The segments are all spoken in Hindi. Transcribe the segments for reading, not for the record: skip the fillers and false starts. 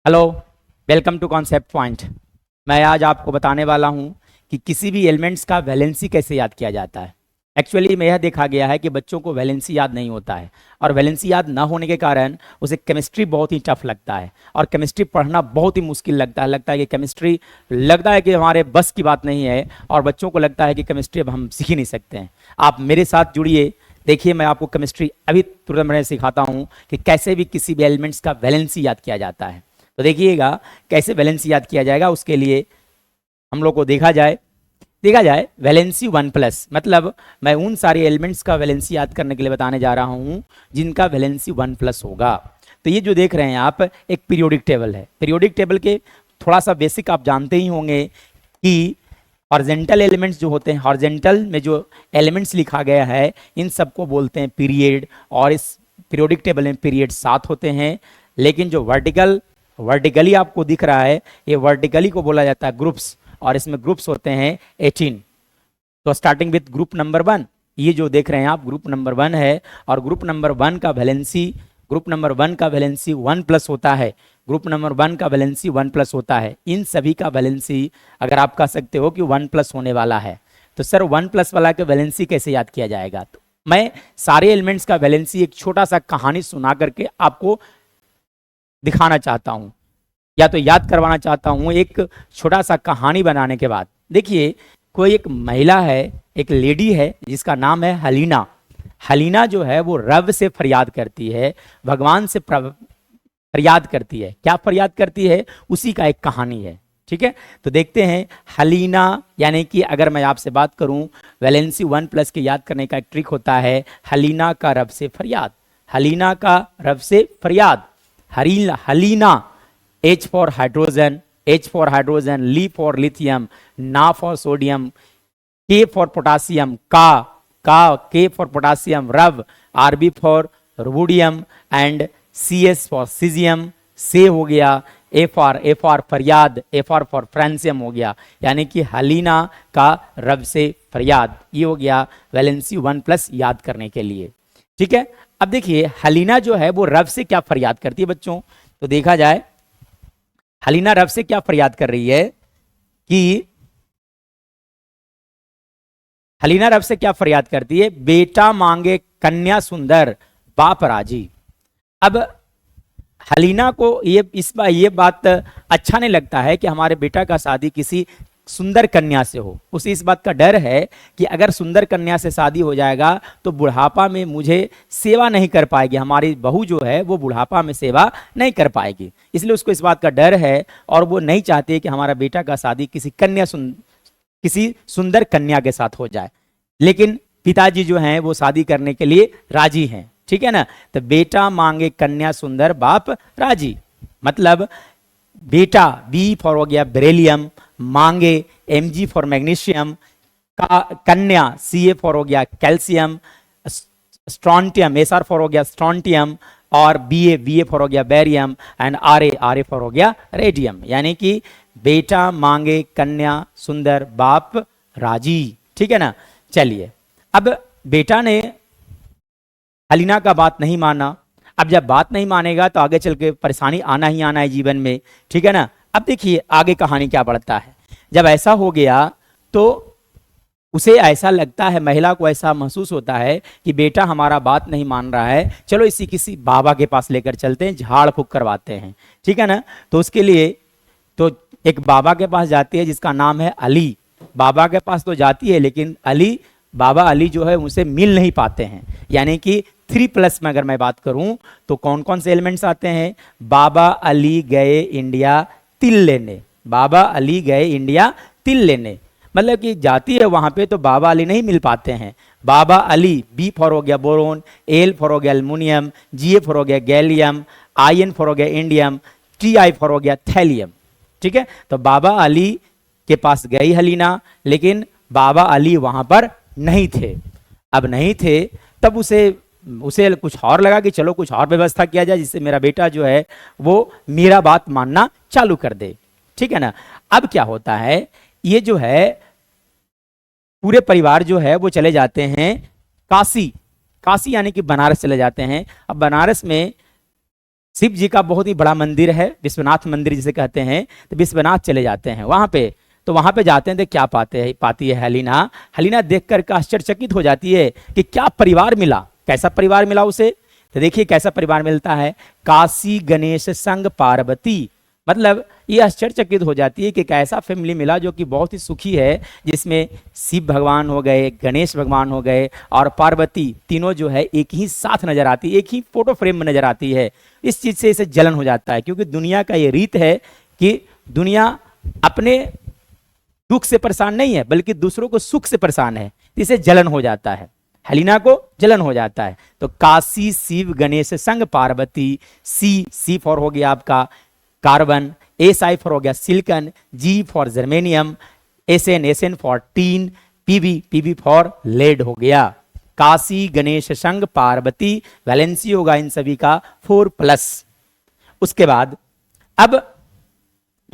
Hello, welcome to concept point. मैं आज आपको बताने वाला हूं कि किसी भी एलिमेंट्स का वैलेंसी कैसे याद किया जाता है। एक्चुअली में यह देखा गया है कि बच्चों को वैलेंसी याद नहीं होता है, और वैलेंसी याद ना होने के कारण उसे केमिस्ट्री बहुत ही टफ लगता है, और केमिस्ट्री पढ़ना बहुत ही मुश्किल लगता है कि केमिस्ट्री लगता है कि हमारे बस की बात नहीं है, और बच्चों को लगता है कि केमिस्ट्री अब हम सीख ही नहीं सकते हैं। आप मेरे साथ जुड़िए, देखिए मैं आपको केमिस्ट्री अभी तुरंत मैं सिखाता हूँ कि कैसे भी किसी भी एलिमेंट्स का वैलेंसी याद किया जाता है। तो देखिएगा कैसे वैलेंसी याद किया जाएगा। उसके लिए हम लोग को देखा जाए वैलेंसी 1+, मतलब मैं उन सारे एलिमेंट्स का वैलेंसी याद करने के लिए बताने जा रहा हूं जिनका वैलेंसी 1+ होगा। तो ये जो देख रहे हैं आप, एक पीरियोडिक टेबल है। पीरियोडिक टेबल के थोड़ा सा बेसिक आप जानते ही होंगे कि हॉरिजॉन्टल एलिमेंट्स जो होते हैं, हॉरिजॉन्टल में जो एलिमेंट्स लिखा गया है इन सबको बोलते हैं पीरियड, और इस पीरियोडिक टेबल में पीरियड 7 होते हैं। लेकिन जो वर्टिकली आपको दिख रहा है, ये वर्टिकली को बोला जाता है ग्रुप्स, और इसमें ग्रुप्स होते हैं 18। तो स्टार्टिंग विथ ग्रुप नंबर 1, ये जो देख रहे हैं आप ग्रुप नंबर 1 है, और ग्रुप नंबर 1 का वैलेंसी 1+ होता है। ग्रुप नंबर 1 का वैलेंसी 1+ होता है। इन सभी का वैलेंसी अगर आप कह सकते हो कि 1+ होने वाला है, तो सर 1+ वाला का वैलेंसी कैसे याद किया जाएगा? तो मैं सारे एलिमेंट्स का वैलेंसी एक छोटा सा कहानी सुना करके आपको दिखाना चाहता हूं, या तो याद करवाना चाहता हूं एक छोटा सा कहानी बनाने के बाद। देखिए, कोई एक महिला है, एक लेडी है जिसका नाम है हलीना। हलीना जो है वो रब से फरियाद करती है, भगवान से फरियाद करती है। क्या फरियाद करती है, उसी का एक कहानी है। ठीक है, तो देखते हैं हलीना, यानी कि अगर मैं आपसे बात करूं वैलेंसी 1+ के याद करने का एक ट्रिक होता है हलीना का रब से फरियाद। हलीना का रब से फरियाद। हलीना, H for hydrogen, Li for lithium, Na for sodium, K for potassium, K for potassium, Rav, RB for rubidium, and CS for cesium, से हो गया, FR फरियाद, FR for फ्रांसियम हो गया। यानी कि हलीना का रब से फरियाद, ये हो गया वैलेंसी 1+ याद करने के लिए। ठीक है, अब देखिए हलीना जो है वो रब से क्या फरियाद करती है बच्चों। तो देखा जाए हलीना रब से क्या फरियाद कर रही है कि हलीना रब से क्या फरियाद करती है, बेटा मांगे कन्या सुंदर बाप राजी। अब हलीना को ये बात अच्छा नहीं लगता है कि हमारे बेटा का शादी किसी सुंदर कन्या से हो। उसे इस बात का डर है कि अगर सुंदर कन्या से शादी हो जाएगा तो बुढ़ापा में मुझे सेवा नहीं कर पाएगी, हमारी बहू जो है वो बुढ़ापा में सेवा नहीं कर पाएगी। इसलिए उसको इस बात का डर है, और वो नहीं चाहती कि हमारा बेटा का शादी किसी सुंदर कन्या के साथ हो जाए। लेकिन पिताजी जो हैं वो शादी करने के लिए राजी हैं। ठीक है ना, तो बेटा मांगे कन्या सुंदर बाप राजी, मतलब बेटा बी फॉर हो गया बेरिलियम, मांगे Mg फॉर मैग्नीशियम, कन्या Ca फॉर हो गया कैल्शियम, स्ट्रॉन्टियम Sr फॉर हो गया स्ट्रॉन्टियम, और Ba फॉर हो गया बैरियम, एंड Ra फॉर हो गया रेडियम। यानी कि बेटा मांगे कन्या सुंदर बाप राजी। ठीक है ना, चलिए अब बेटा ने हलीना का बात नहीं माना। अब जब बात नहीं मानेगा तो आगे चल के परेशानी आना ही आना है जीवन में। ठीक है ना, अब देखिए आगे कहानी क्या बढ़ता है। जब ऐसा हो गया तो उसे ऐसा लगता है, महिला को ऐसा महसूस होता है कि बेटा हमारा बात नहीं मान रहा है, चलो इसी किसी बाबा के पास लेकर चलते हैं, झाड़ फूक करवाते हैं। ठीक है ना, तो उसके लिए तो एक बाबा के पास जाती है जिसका नाम है अली। बाबा के पास तो जाती है, लेकिन बाबा अली जो है उनसे मिल नहीं पाते हैं। यानी कि 3+ में अगर मैं बात करूं तो कौन कौन से एलिमेंट्स आते हैं, बाबा अली गए इंडिया तिल लेने, बाबा अली गए इंडिया तिल लेने, मतलब कि जाती है वहां पे तो बाबा अली नहीं मिल पाते हैं। बाबा अली, बी फॉर हो गया बोरोन, एल फॉर हो गया एल्युमिनियम, Ga फॉर हो गया गैलियम, In फॉर हो गया इंडियम, Ti फॉर हो गया थैलियम। ठीक है, तो बाबा अली के पास गई हलीना, लेकिन बाबा अली वहां पर नहीं थे। अब नहीं थे तब उसे कुछ और लगा कि चलो कुछ और व्यवस्था किया जाए जिससे मेरा बेटा जो है वो मेरा बात मानना चालू कर दे। ठीक है ना, अब क्या होता है, ये जो है पूरे परिवार जो है वो चले जाते हैं काशी यानी कि बनारस चले जाते हैं। अब बनारस में शिव जी का बहुत ही बड़ा मंदिर है, विश्वनाथ मंदिर जिसे कहते हैं। तो विश्वनाथ चले जाते हैं वहां पे। तो वहां पे जाते हैं तो क्या पाती है हेलिना। हेलिना देख कर आश्चर्यचकित हो जाती है कि क्या परिवार मिला, कैसा परिवार मिला उसे। तो देखिए कैसा परिवार मिलता है, काशी गणेश संग पार्वती। मतलब ये आश्चर्यचकित हो जाती है कि एक ऐसा फैमिली मिला जो कि बहुत ही सुखी है, जिसमें शिव भगवान हो गए, गणेश भगवान हो गए और पार्वती, तीनों जो है एक ही साथ नजर आती है, एक ही फोटो फ्रेम में नजर आती है। इस चीज से इसे जलन हो जाता है, क्योंकि दुनिया का ये रीत है कि दुनिया अपने दुख से परेशान नहीं है बल्कि दूसरों को सुख से परेशान है। इसे जलन हो जाता है, हेलिना को जलन हो जाता है। तो काशी शिव गणेश संग पार्वती, सी फॉर हो गया आपका कार्बन, एसआई फॉर हो गया silicon, G for germanium, SN for tin, PB for lead हो गया। काशी गणेश संग पार्वती वैलेंसी होगा इन सभी का 4+। उसके बाद अब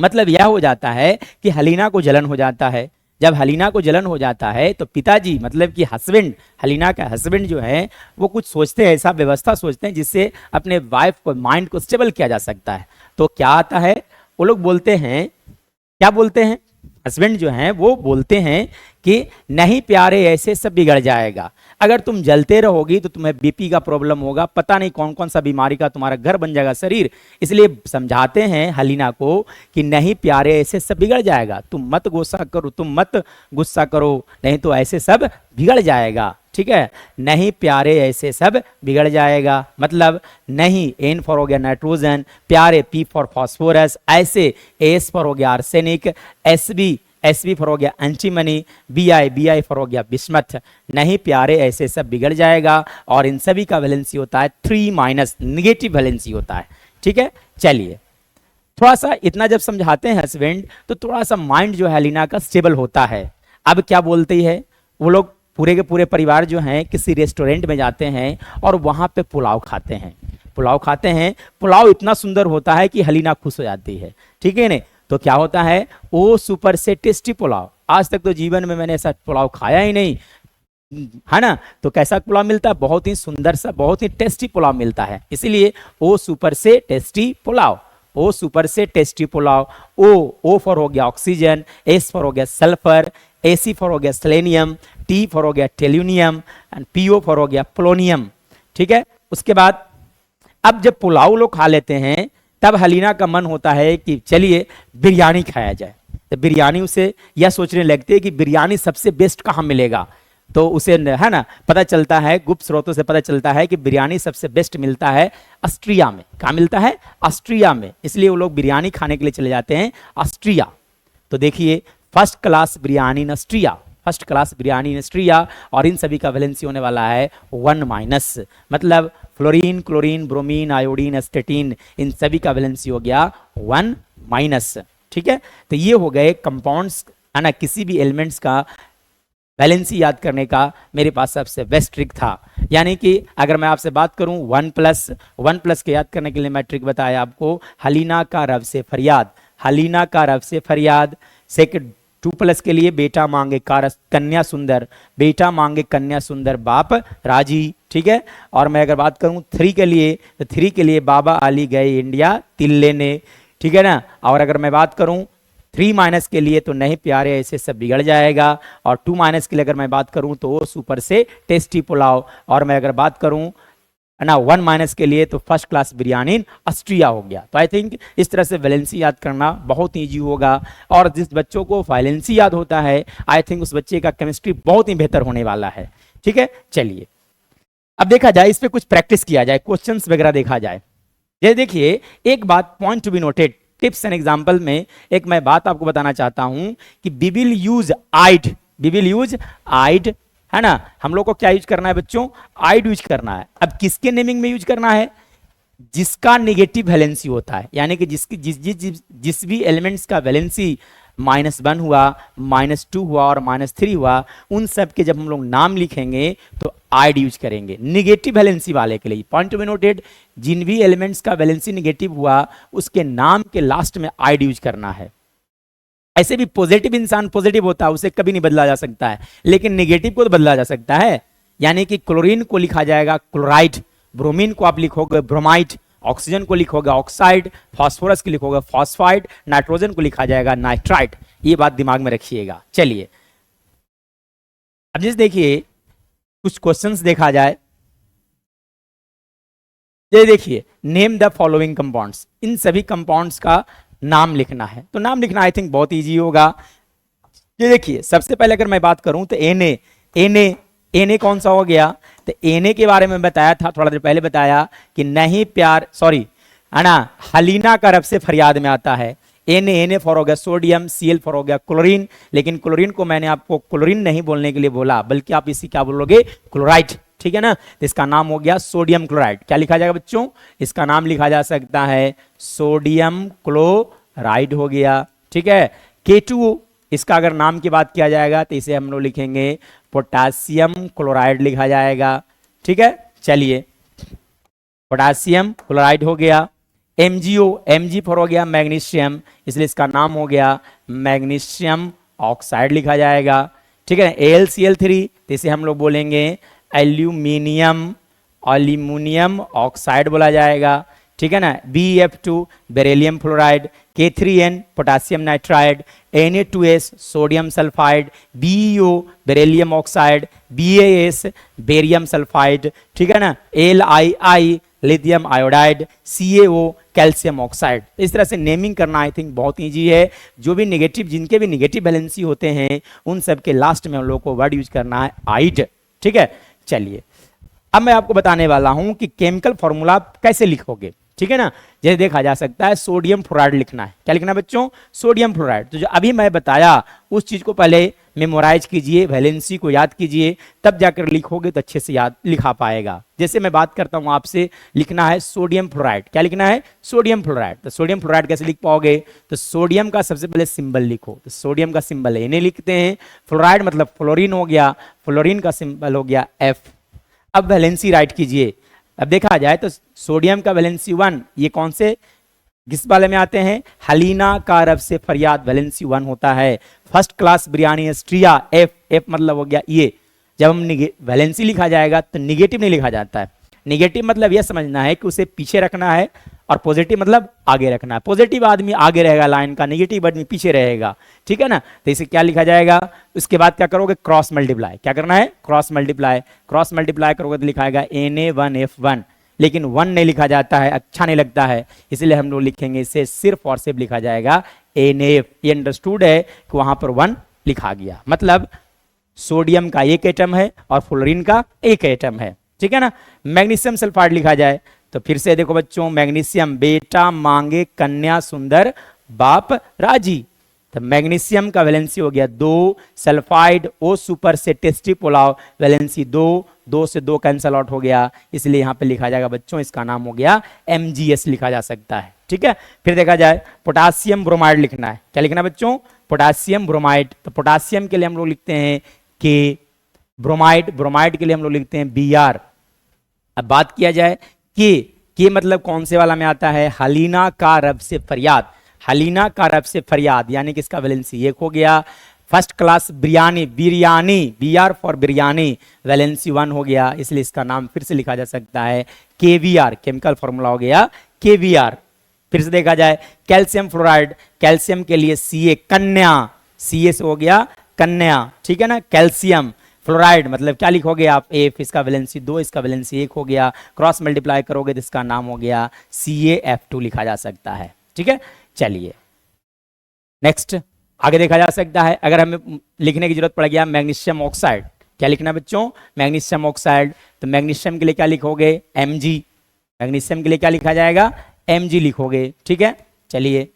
मतलब यह हो जाता है कि हेलिना को जलन हो जाता है। जब हेलिना को जलन हो जाता है तो पिताजी मतलब कि हस्बैंड, हेलिना का हस्बैंड जो है वो कुछ सोचते हैं, ऐसा व्यवस्था सोचते हैं जिससे अपने वाइफ को, माइंड को स्टेबल किया जा सकता है। तो क्या आता है, वो लोग बोलते हैं, क्या बोलते हैं, हस्बैंड जो हैं वो बोलते हैं कि नहीं प्यारे ऐसे सब बिगड़ जाएगा, अगर तुम जलते रहोगी तो तुम्हें बीपी का प्रॉब्लम होगा, पता नहीं कौन कौन सा बीमारी का तुम्हारा घर बन जाएगा शरीर। इसलिए समझाते हैं हेलिना को कि नहीं प्यारे ऐसे सब बिगड़ जाएगा, तुम मत गुस्सा करो, नहीं तो ऐसे सब बिगड़ जाएगा। ठीक है, नहीं प्यारे ऐसे सब बिगड़ जाएगा, मतलब नहीं, एन फॉर हो गया नाइट्रोजन, प्यारे पी फॉर फॉस्फोरस, ऐसे एस फॉर हो गया आर्सेनिक, एसबी फॉर हो गया एंटीमनी, बीआई फॉर हो गया बिस्मथ, नहीं प्यारे ऐसे सब बिगड़ जाएगा। और इन सभी का वैलेंसी होता है 3-, निगेटिव वैलेंसी होता है। ठीक है, चलिए थोड़ा सा इतना जब समझाते हैं हस्बैंड तो थोड़ा सा माइंड जो है हेलिना का स्टेबल होता है। अब क्या बोलती है, वो लोग पूरे के पूरे परिवार जो हैं किसी रेस्टोरेंट में जाते हैं और वहां पे पुलाव खाते हैं। पुलाव इतना सुंदर होता है कि हेलिना खुश हो जाती है। ठीक है ना, तो क्या होता है, ओ सुपर से टेस्टी पुलाव, आज तक तो जीवन में मैंने ऐसा पुलाव खाया ही नहीं है ना। तो कैसा पुलाव मिलता है, बहुत ही सुंदर सा, बहुत ही टेस्टी पुलाव मिलता है। इसीलिए ओ सुपर से टेस्टी पुलाव, ओ सुपर से टेस्टी पुलाव। ओ फॉर हो गया ऑक्सीजन, एस फॉर हो गया सल्फर, एसी फॉर हो गया सेलेनियम, टी फॉर हो गया टेल्यूनियम एंड पीओ फॉर हो गया पोलोनियम। ठीक है, उसके बाद अब जब पुलाव लोग खा लेते हैं तब हेलिना का मन होता है कि चलिए बिरयानी खाया जाए। तो बिरयानी उसे यह सोचने लगती है कि बिरयानी सबसे बेस्ट कहाँ मिलेगा। तो उसे है ना पता चलता है, गुप्त स्रोतों से पता चलता है कि बिरयानी सबसे बेस्ट मिलता है ऑस्ट्रिया में। कहाँ मिलता है, ऑस्ट्रिया में। इसलिए वो लोग बिरयानी खाने के लिए चले जाते हैं ऑस्ट्रिया। तो देखिए फर्स्ट क्लास बिरयानी इन ऑस्ट्रिया, फर्स्ट क्लास बिरयानी इन ऑस्ट्रिया, और इन सभी का वैलेंसी होने वाला है 1-, मतलब फ्लोरीन, क्लोरीन, ब्रोमीन, आयोडीन, एस्टेटीन, इन सभी का वैलेंसी हो गया 1-। ठीक है, तो ये हो गए कंपाउंड्स है ना, किसी भी एलिमेंट्स का वैलेंसी याद करने का मेरे पास सबसे बेस्ट ट्रिक था। यानी कि अगर मैं आपसे बात करूं 1+ के याद करने के लिए मैं ट्रिक बताया आपको, हेलिना का रब से फरियाद, हेलिना का रब से फरियाद। सेकंड 2+ के लिए बेटा मांगे कन्या सुंदर, बेटा मांगे कन्या सुंदर बाप राजी। ठीक है, और मैं अगर बात करूं 3 के लिए तो 3 के लिए बाबा अली गए इंडिया तिल लेने। ठीक है ना, और अगर मैं बात करूं 3- के लिए तो नहीं प्यारे ऐसे सब बिगड़ जाएगा, और 2- के लिए अगर मैं बात करूं तो वो सुपर से टेस्टी पुलाव, और मैं अगर बात करूं है ना 1- के लिए तो फर्स्ट क्लास बिरयानी ऑस्ट्रिया हो गया। तो आई थिंक इस तरह से वैलेंसी याद करना बहुत ईजी होगा, और जिस बच्चों को वैलेंसी याद होता है आई थिंक उस बच्चे का केमिस्ट्री बहुत ही बेहतर होने वाला है। ठीक है, चलिए अब देखा जाए, इस पे कुछ प्रैक्टिस किया जाए, क्वेश्चंस वगैरह देखा जाए। ये देखिए एक बात point to be noted, tips and example में एक मैं बात आपको बताना चाहता हूं कि वी विल यूज आइड, है ना। हम लोग को क्या यूज करना है बच्चों, आइड यूज करना है। अब किसके नेमिंग में यूज करना है, जिसका नेगेटिव वैलेंसी होता है, यानी कि जिसकी जिस भी एलिमेंट्स का वैलेंसी -1 हुआ, -2 हुआ और -3 हुआ, उन सब के जब हम लोग नाम लिखेंगे तो आइड यूज करेंगे। नेगेटिव वैलेंसी वाले के लिए पॉइंट टू बी नोटेड, जिन भी एलिमेंट्स का वैलेंसी नेगेटिव हुआ उसके नाम के लास्ट में आइड यूज करना है। ऐसे भी पॉजिटिव इंसान पॉजिटिव होता है, उसे कभी नहीं बदला जा सकता है, लेकिन नेगेटिव को तो बदला जा सकता है। यानी कि क्लोरीन को लिखा जाएगा क्लोराइड, ब्रोमीन को आप लिखोगे ब्रोमाइड, ऑक्सीजन को लिखोगे ऑक्साइड, फास्फोरस को लिखोगे फॉस्फाइड, नाइट्रोजन को लिखा जाएगा नाइट्राइट। ये बात दिमाग में रखिएगा। चलिए अब जैसे देखिए कुछ क्वेश्चंस देखा जाए। ये देखिए नेम द फॉलोइंग कंपाउंड्स, इन सभी कंपाउंड्स का नाम लिखना है। तो नाम लिखना आई थिंक बहुत इजी होगा। ये देखिए सबसे पहले अगर मैं बात करूं तो एन कौन सा हो गया, तो एन के बारे में बताया था थोड़ा देर पहले, बताया कि नहीं प्यार, सॉरी है ना, हलीना का रब से फरियाद में आता है। एन फॉर हो गया सोडियम, Cl फॉर हो गया क्लोरीन, लेकिन क्लोरीन को मैंने आपको क्लोरीन नहीं बोलने के लिए बोला, बल्कि आप इसी क्या बोलोगे, क्लोराइड, ठीक है ना। तो इसका नाम हो गया सोडियम क्लोराइड। क्या लिखा जाएगा बच्चों, इसका नाम लिखा जा सकता है सोडियम क्लोराइड हो गया, ठीक है। K2O, इसका अगर नाम की बात किया जाएगा तो इसे हम लोग लिखेंगे पोटासियम क्लोराइड लिखा जाएगा, ठीक है। चलिए पोटासियम क्लोराइड हो गया। MgO, Mg फॉर हो गया मैग्नीशियम, इसलिए इसका नाम हो गया मैग्नीशियम ऑक्साइड लिखा जाएगा, ठीक है। AlCl3, तो इसे हम लोग बोलेंगे एल्यूमिनियम ऑक्साइड बोला जाएगा, ठीक है ना। BeF2 beryllium fluoride, K3N potassium nitride, Na2S sodium sulphide, BeO beryllium oxide, BaS barium sulphide, ठीक है ना। LiI lithium iodide, CaO calcium oxide. इस तरह से नेमिंग करना आई थिंक बहुत ईजी है। जो भी नेगेटिव, जिनके भी नेगेटिव वैलेंसी होते हैं उन सब के लास्ट में हम लोग को वर्ड यूज करना है आइड, ठीक है। चलिए अब मैं आपको बताने वाला हूं कि केमिकल फॉर्मूला कैसे लिखोगे, ठीक है ना। जैसे देखा जा सकता है सोडियम फ्लोराइड लिखना है। क्या लिखना है बच्चों, सोडियम फ्लोराइड। तो जो अभी मैं बताया उस चीज को पहले मेमोराइज कीजिए, वैलेंसी को याद कीजिए, तब जाकर लिखोगे तो अच्छे से याद लिखा पाएगा। जैसे मैं बात करता हूं आपसे, लिखना है सोडियम फ्लोराइड। क्या लिखना है, सोडियम फ्लोराइड। तो सोडियम फ्लोराइड कैसे लिख पाओगे, तो सोडियम का सबसे पहले सिंबल लिखो। तो सोडियम का सिंबल Na लिखते हैं, फ्लोराइड मतलब फ्लोरीन हो गया, फ्लोरीन का सिंबल हो गया F। अब वैलेंसी राइट कीजिए। अब देखा जाए तो सोडियम का वैलेंसी 1, ये कौन से किस वाले में आते हैं, हलीना का रब से फरियाद, वैलेंसी 1 होता है। First class biryani Astria, F मतलब हो गया ये। जब हम वैलेंसी लिखा जाएगा तो निगेटिव नहीं लिखा जाता है। निगेटिव मतलब यह समझना है कि उसे पीछे रखना है, और पॉजिटिव मतलब आगे रखना है। पॉजिटिव आदमी आगे रहेगा लाइन का, निगेटिव आदमी पीछे रहेगा, ठीक है ना। तो इसे क्या लिखा जाएगा, उसके बाद क्या करोगे, क्रॉस मल्टीप्लाई। क्या करना है, क्रॉस मल्टीप्लाई। क्रॉस मल्टीप्लाई करोगे तो लिखा जाएगा Na1F1, लेकिन 1 नहीं लिखा जाता है, अच्छा नहीं लगता है, इसलिए हम लोग लिखेंगे इसे सिर्फ और सिर्फ लिखा जाएगा NaF। ये अंडरस्टूड है कि वहां पर 1 लिखा गया, मतलब सोडियम का एक एटम है और फ्लोरीन का एक एटम है, ठीक है ना। मैग्नीशियम सल्फाइड लिखा जाए तो फिर से देखो बच्चों, मैग्नीशियम बेटा मांगे कन्या सुंदर बाप राजी। तो मैग्नीशियम का वैलेंसी हो गया 2, सल्फाइड O सुपर से टेस्टी पुलाव, वैलेंसी 2, 2 से 2 कैंसल आउट हो गया, इसलिए यहां पे लिखा जाएगा बच्चों, इसका नाम हो गया MgS लिखा जा सकता है, ठीक है। फिर देखा जाए पोटासियम ब्रोमाइड लिखना है। क्या लिखना है बच्चों, पोटासियम ब्रोमाइड। तो पोटासियम के लिए हम लोग लिखते हैं K, ब्रोमाइड के लिए हम लोग लिखते हैं Br। अब बात किया जाए के मतलब कौन से वाला में आता है, हलीना का रब से फरियाद। हलीना का रब से फरियाद यानी कि इसका वैलेंसी 1 हो गया। First class biryani, Br for biryani, valency 1 हो गया, इसलिए इसका नाम फिर से लिखा जा सकता है KVR। केमिकल फॉर्मूला हो गया KVR। फिर से देखा जाए कैल्शियम फ्लोराइड, कैल्शियम के लिए Ca कन्या, Ca से हो गया कन्या, ठीक है ना। कैल्शियम फ्लोराइड मतलब क्या लिखोगे आप, F, इसका वैलेंसी 2, इसका वैलेंसी 1 हो गया। क्रॉस मल्टीप्लाई करोगे तो इसका नाम हो गया CaF2 लिखा जा सकता है, ठीक है। चलिए नेक्स्ट आगे देखा जा सकता है, अगर हमें लिखने की जरूरत पड़ गया मैग्नीशियम ऑक्साइड। क्या लिखना है बच्चों, मैग्नीशियम ऑक्साइड। तो मैग्नीशियम के लिए क्या लिखोगे, Mg। मैग्नीशियम के लिए क्या लिखा जाएगा, Mg लिखोगे, ठीक है। चलिए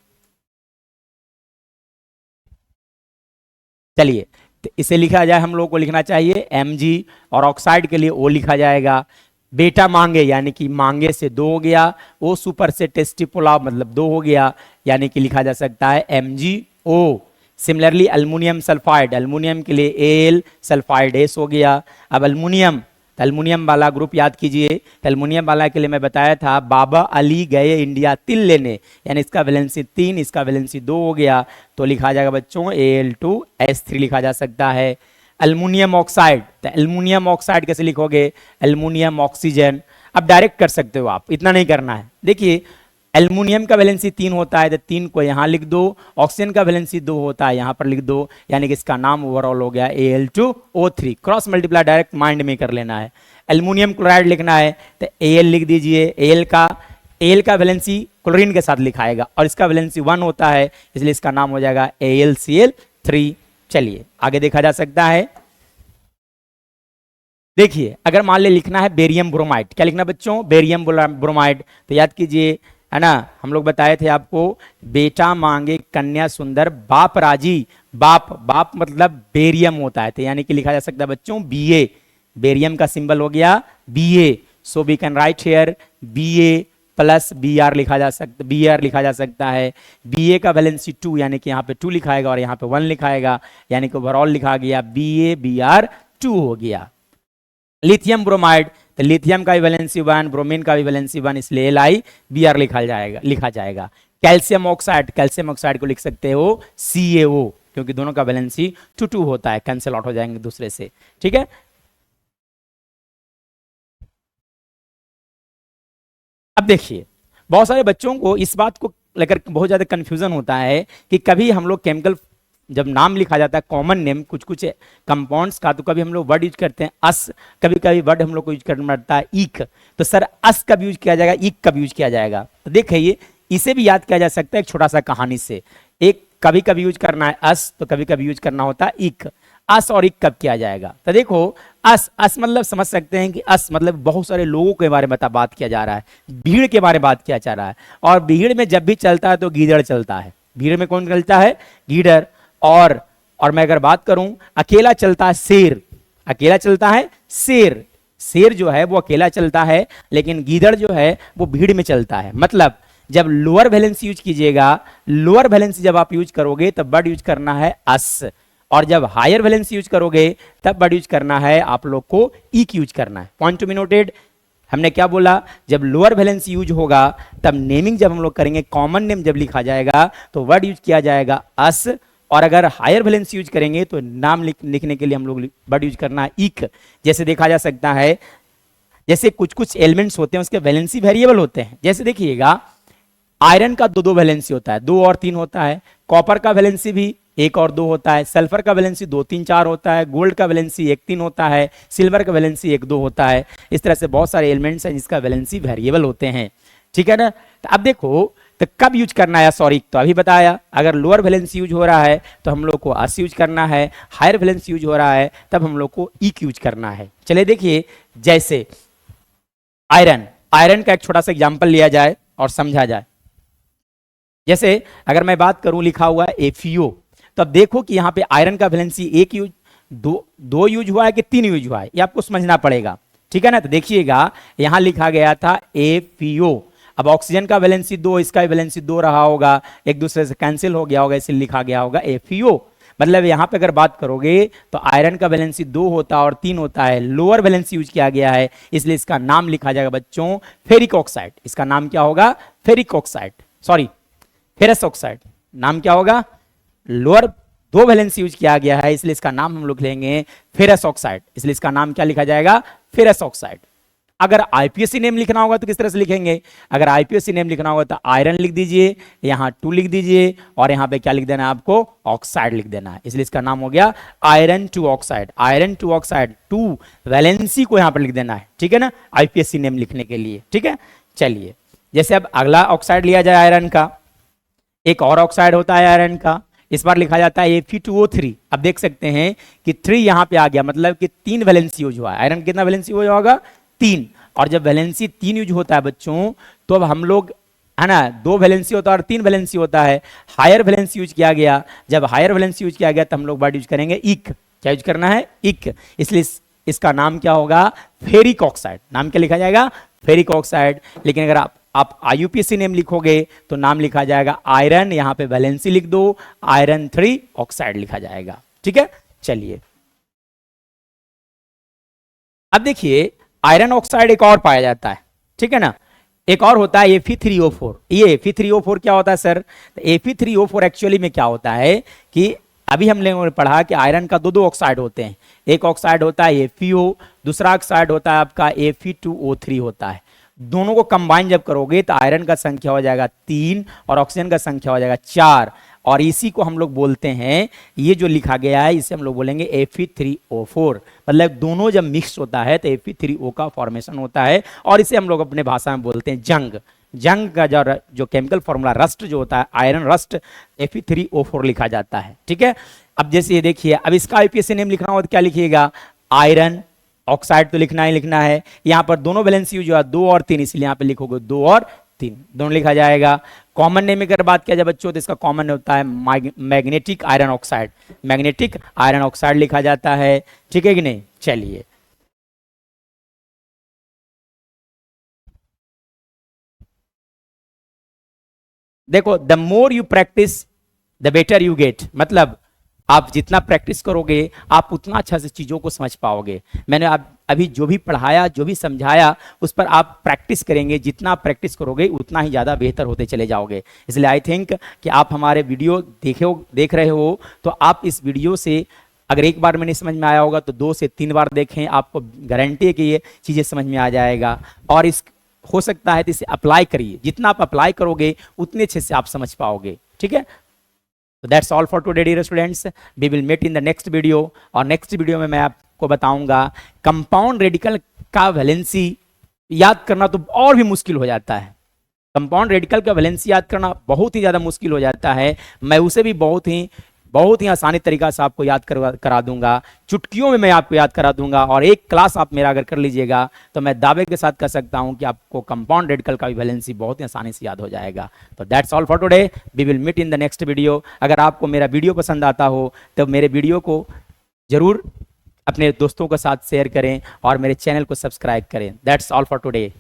तो इसे लिखा जाए, हम लोग को लिखना चाहिए Mg, और ऑक्साइड के लिए O लिखा जाएगा। बेटा मांगे यानी कि मांगे से 2 हो गया, O सुपर से टेस्टी पुलाव मतलब 2 हो गया, यानी कि लिखा जा सकता है MgO। Similarly aluminium sulphide, aluminium के लिए Al सल्फाइड S हो गया। अब अल्मुनियम वाला ग्रुप याद कीजिए। अल्मुनियम वाला के लिए मैं बताया था, बाबा अली गए इंडिया तिल लेने, यानी इसका वैलेंसी 3, इसका वैलेंसी 2 हो गया, तो लिखा जाएगा बच्चों Al2S3 लिखा जा सकता है। अल्मुनियम ऑक्साइड, तो अल्मुनियम ऑक्साइड कैसे लिखोगे, अल्मुनियम ऑक्सीजन। अब डायरेक्ट कर सकते हो आप, इतना नहीं करना है। देखिए एल्युमिनियम का वैलेंसी 3 होता है तो 3 को यहाँ लिख दो, ऑक्सीजन का वैलेंसी 2 होता है यहाँ पर लिख दो, यानी कि इसका नाम ओवरऑल हो गया Al2O3। Cross multiply direct mind में कर लेना है। एल्युमिनियम क्लोराइड लिखना है तो Al लिख दीजिए, Al का वैलेंसी क्लोरीन के साथ लिखाएगा और इसका वैलेंसी 1 होता है, इसलिए इसका नाम हो जाएगा AlCl3। चलिए आगे देखा जा सकता है। देखिए अगर मान ले लिखना है बेरियम ब्रोमाइड, क्या लिखना बच्चों, बेरियम ब्रोमाइड, तो याद कीजिए है ना, हम लोग बताए थे आपको, बेटा मांगे कन्या सुंदर बाप राजी। बाप मतलब बेरियम होता है, तो यानी कि लिखा जा सकता है बच्चों Ba, बेरियम का सिंबल हो गया Ba, so we can write here Ba plus Br लिखा जा सकता है। Ba का वैलेंसी 2, यानी कि यहाँ पे 2 लिखाएगा और यहाँ पे 1 लिखाएगा, यानी कि ओवरऑल लिखा गया BaBr2 हो गया। लिथियम ब्रोमाइड, तो लिथियम का भी वैलेंसी 1, ब्रोमीन का भी वैलेंसी 1, इसलिए LiBr लिखा जाएगा। कैल्शियम ऑक्साइड को लिख सकते हो CaO, क्योंकि दोनों का वैलेंसी 2 होता है, कैंसिल आउट हो जाएंगे दूसरे से, ठीक है। अब देखिए बहुत सारे बच्चों को इस बात को लेकर बहुत ज्यादा कंफ्यूजन होता है कि कभी हम लोग केमिकल जब नाम लिखा जाता है कॉमन नेम कुछ कंपाउंड्स का, तो कभी हम लोग वर्ड यूज करते हैं अस, कभी वर्ड हम लोग को यूज करना पड़ता है इक। तो सर अस कब यूज किया जाएगा, इक कब यूज किया जाएगा, तो देखिए इसे भी याद किया जा सकता है एक छोटा सा कहानी से। एक कभी यूज करना है अस, तो कभी यूज करना होता है इक। अस और इक कब किया जाएगा, तो देखो अस मतलब समझ सकते हैं कि अस मतलब बहुत सारे लोगों के बारे में बात किया जा रहा है, भीड़ के बारे में बात किया जा रहा है, और भीड़ में जब भी चलता है तो गीदड़ चलता है। भीड़ में कौन चलता है, गीदड़। और मैं अगर बात करूं अकेला चलता है शेर, अकेला चलता है शेर। शेर जो है वो अकेला चलता है, लेकिन गीदड़ जो है वो भीड़ में चलता है। मतलब जब लोअर वैलेंसी यूज कीजिएगा, लोअर वैलेंसी जब आप यूज करोगे तब वर्ड यूज करना है अस, और जब हायर वैलेंसी यूज करोगे तब वर्ड यूज करना है आप लोग को इक यूज करना है। Point to be noted. हमने क्या बोला, जब लोअर वैलेंसी यूज होगा तब नेमिंग जब हम लोग करेंगे, कॉमन नेम जब लिखा जाएगा तो वर्ड यूज किया जाएगा अस, और अगर हायर वैलेंसी यूज करेंगे तो नाम लिखने के लिए हम लोग वर्ड यूज करना है इक। जैसे देखा जा सकता है, जैसे कुछ एलिमेंट्स होते हैं उसके वैलेंसी वेरिएबल होते हैं। जैसे देखिएगा आयरन का 2 वैलेंसी होता है, 2 और 3 होता है। कॉपर का वैलेंसी भी 1 और 2 होता है। सल्फर का वैलेंसी 2, 3, 4 होता है। गोल्ड का वैलेंसी 1, 3 होता है। सिल्वर का वैलेंसी 1, 2 होता है। इस तरह से बहुत सारे एलिमेंट्स हैं जिसका वैलेंसी वेरिएबल होते हैं, ठीक है ना। तो अब देखो तो कब यूज करना है सॉरी, तो अभी बताया अगर लोअर वैलेंसी यूज हो रहा है तो हम लोग को अस यूज करना है, हायर वैलेंसी यूज हो रहा है तब हम लोग को इक यूज करना है। चलिए देखिए जैसे आयरन का एक छोटा सा एग्जांपल लिया जाए और समझा जाए। जैसे अगर मैं बात करूं लिखा हुआ है FeO, तो अब देखो कि यहाँ पे आयरन का वैलेंसी 1 यूज, 2 यूज हुआ है कि 3 यूज हुआ है, ये आपको समझना पड़ेगा, ठीक है ना। तो देखिएगा यहां लिखा गया था FeO, अब ऑक्सीजन का वैलेंसी 2, इसका वैलेंसी 2 रहा होगा, एक दूसरे से कैंसिल हो गया होगा, इसलिए लिखा गया होगा FeO। मतलब यहां पे अगर बात करोगे तो आयरन का वैलेंसी 2 होता है और 3 होता है, लोअर वैलेंसी यूज किया गया है, इसलिए इसका नाम लिखा जाएगा बच्चों फेरिक ऑक्साइड। इसका नाम क्या होगा, ferric oxide, sorry ferrous oxide. नाम क्या होगा, लोअर 2 वैलेंसी यूज किया गया है, इसलिए इसका नाम हम लोग लेंगे फेरस ऑक्साइड, इसलिए इसका नाम क्या लिखा जाएगा, फेरस ऑक्साइड। अगर आईपीएससी नेम लिखना होगा तो किस तरह से लिखेंगे, अगर आईपीएससी नेम लिखना होगा तो आयरन लिख दीजिए, यहाँ 2 लिख दीजिए, और यहाँ पे क्या लिख देना है आपको, ऑक्साइड लिख देना है, इसलिए इसका नाम हो गया iron 2 oxide. Iron 2 oxide, 2 valency को यहाँ पर लिख देना है, ठीक है ना, आईपीएससी नेम लिखने के लिए, ठीक है। चलिए जैसे अब अगला ऑक्साइड लिया जाए आयरन का, एक और ऑक्साइड होता है आयरन का, इस बार लिखा जाता है Fe2O3। अब देख सकते हैं कि 3 यहां पे आ गया, मतलब कि 3 वैलेंसी यूज हुआ है। आयरन कितना वैलेंसी यूज होगा, 3, और जब वैलेंसी 3 यूज होता है बच्चों तो अब हम लोग है ना 2 वैलेंसी होता है और 3 वैलेंसी होता है, हायर वैलेंसी यूज किया गया। जब हायर वैलेंसी यूज किया गया तो हम लोग वर्ड यूज करेंगे इक। क्या यूज करना है, इक, इसलिए इसका नाम क्या होगा, फेरिक ऑक्साइड। नाम क्या लिखा जाएगा, फेरिक ऑक्साइड। लेकिन अगर आप आईयूपीएससी नेम लिखोगे तो नाम लिखा जाएगा आयरन, यहां पे वैलेंसी लिख दो, आयरन 3 ऑक्साइड लिखा जाएगा, ठीक है। चलिए अब देखिए आयरन ऑक्साइड एक और पाया जाता है, ठीक है ना, एक और होता है Fe3O4। ये Fe3O4 क्या होता है सर, तो Fe3O4 एक्चुअली में क्या होता है कि अभी हम लोगों ने पढ़ा कि आयरन का दो ऑक्साइड होते हैं, एक ऑक्साइड होता है FeO, दूसरा ऑक्साइड होता है आपका Fe2O3 होता है। दोनों को कंबाइन जब करोगे तो आयरन का संख्या हो जाएगा 3 और ऑक्सीजन का संख्या हो जाएगा 4, और इसी को हम लोग बोलते हैं, ये जो लिखा गया है इसे हम लोग बोलेंगे Fe3O4। मतलब दोनों जब मिक्स होता है तो Fe3O का फॉर्मेशन होता है, और इसे हम लोग अपने भाषा में बोलते हैं जंग। जंग का जो केमिकल फॉर्मूला रस्ट जो होता है, आयरन रस्ट, Fe3O4 लिखा जाता है। ठीक है, अब जैसे ये देखिए, अब इसका आईपीएससी नेम लिखना हो तो क्या लिखिएगा, आयरन ऑक्साइड तो लिखना ही लिखना है। यहाँ पर दोनों वैलेंसी यूज हुआ 2 और 3, इसलिए यहाँ पे लिखोगे 2 और 3 दोनों लिखा जाएगा। कॉमन नेम अगर बात किया जाए बच्चों तो इसका कॉमन होता है magnetic iron oxide, magnetic iron oxide लिखा जाता है। ठीक है कि नहीं, चलिए देखो, the more you practice the better you get. मतलब आप जितना प्रैक्टिस करोगे आप उतना अच्छा से चीज़ों को समझ पाओगे। मैंने अभी जो भी पढ़ाया, जो भी समझाया, उस पर आप प्रैक्टिस करेंगे, जितना आप प्रैक्टिस करोगे उतना ही ज़्यादा बेहतर होते चले जाओगे। इसलिए आई थिंक कि आप हमारे वीडियो देख रहे हो तो आप इस वीडियो से अगर एक बार में नहीं समझ में आया होगा तो 2 से 3 बार देखें, आपको गारंटी है कि ये चीज़ें समझ में आ जाएगा। और इस हो सकता है तो इसे अप्लाई करिए, जितना आप अप्लाई करोगे उतने अच्छे से आप समझ पाओगे। ठीक है, तो that's all for today dear students, we will meet in the next video. और नेक्स्ट वीडियो में मैं आपको बताऊंगा कंपाउंड रेडिकल का वैलेंसी याद करना तो और भी मुश्किल हो जाता है। कंपाउंड रेडिकल का वैलेंसी याद करना बहुत ही ज़्यादा मुश्किल हो जाता है। मैं उसे भी बहुत ही आसानी तरीका से आपको याद करा दूंगा, चुटकियों में मैं आपको याद करा दूंगा। और एक क्लास आप मेरा अगर कर लीजिएगा तो मैं दावे के साथ कह सकता हूं कि आपको कंपाउंड रेडिकल का भी वैलेंसी बहुत ही आसानी से याद हो जाएगा। तो that's all for today, we will meet in the next video. अगर आपको मेरा वीडियो पसंद आता हो तो मेरे वीडियो को जरूर अपने दोस्तों के साथ शेयर करें और मेरे चैनल को सब्सक्राइब करें। That's all for today.